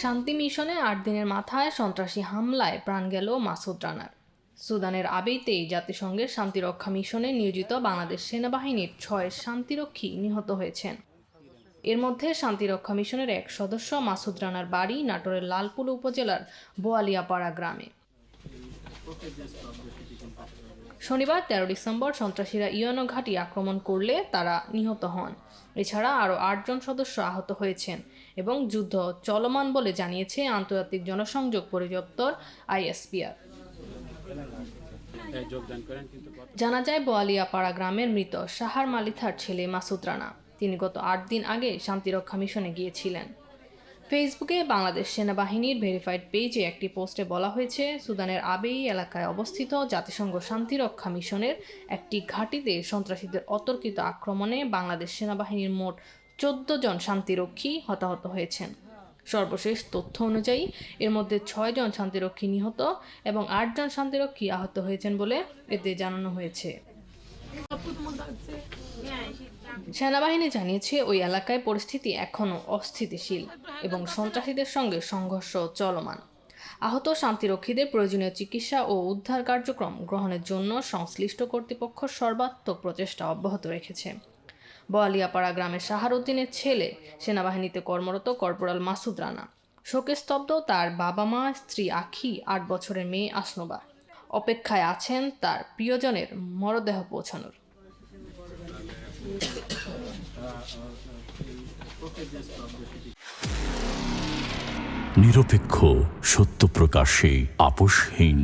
শান্তি মিশনে 8 দিনের মাথায় সন্ত্রাসী হামলায় প্রাণ গেল মাসুদ রানার। সুদানের আবেইতেই জাতিসংঘের শান্তিরক্ষা মিশনে নিয়োজিত বাংলাদেশ সেনাবাহিনীর 6 শান্তিরক্ষী নিহত হয়েছেন। এর মধ্যে শান্তিরক্ষা মিশনের এক সদস্য মাসুদ রানার বাড়ি নাটোরের লালপুর উপজেলার বোয়ালিয়াপাড়া গ্রামে। শনিবার 13 ডিসেম্বর সন্ত্রাসীরা ইউএনও ঘাঁটি আক্রমণ করলে তারা নিহত হন। এছাড়া আরও 8 জন সদস্য আহত হয়েছেন এবং যুদ্ধ চলমান বলে জানিয়েছে আন্তর্জাতিক জনসংযোগ পরিদপ্তর আইএসপিআর। জানা যায় বোয়ালিয়াপাড়া গ্রামের মৃত সাহার মালিথার ছেলে মাসুদ রানা। তিনি গত 8 দিন আগে শান্তিরক্ষা মিশনে গিয়েছিলেন। ফেসবুকে বাংলাদেশ সেনাবাহিনীর ভেরিফাইড পেজে একটি পোস্টে বলা হয়েছে, সুদানের আবেই এলাকায় অবস্থিত জাতিসংঘ শান্তিরক্ষা মিশনের একটি ঘাঁটিতে সন্ত্রাসীদের অতর্কিত আক্রমণে বাংলাদেশ সেনাবাহিনীর মোট 14 জন শান্তিরক্ষী হতাহত হয়েছেন। সর্বশেষ তথ্য অনুযায়ী এর মধ্যে 6 জন শান্তিরক্ষী নিহত এবং 8 জন শান্তিরক্ষী আহত হয়েছেন বলে এতে জানানো হয়েছে। সেনাবাহিনী জানিয়েছে ওই এলাকায় পরিস্থিতি এখনও অস্থিতিশীল এবং সন্ত্রাসীদের সঙ্গে সংঘর্ষ চলমান। আহত শান্তিরক্ষীদের প্রয়োজনীয় চিকিৎসা ও উদ্ধার কার্যক্রম গ্রহণের জন্য সংশ্লিষ্ট কর্তৃপক্ষ সর্বাত্মক প্রচেষ্টা অব্যাহত রেখেছে। বোয়ালিয়াপাড়া গ্রামের সাহার উদ্দিনের ছেলে সেনাবাহিনীতে কর্মরত কর্পোরাল মাসুদ রানা। শোকে স্তব্ধ তার বাবা মা, স্ত্রী আখি, 8 বছরের মেয়ে আসনবা। অপেক্ষায় আছেন তার প্রিয়জনের মরদেহ পৌঁছানোর। নিরপেক্ষ, সত্য প্রকাশে আপোষহীন।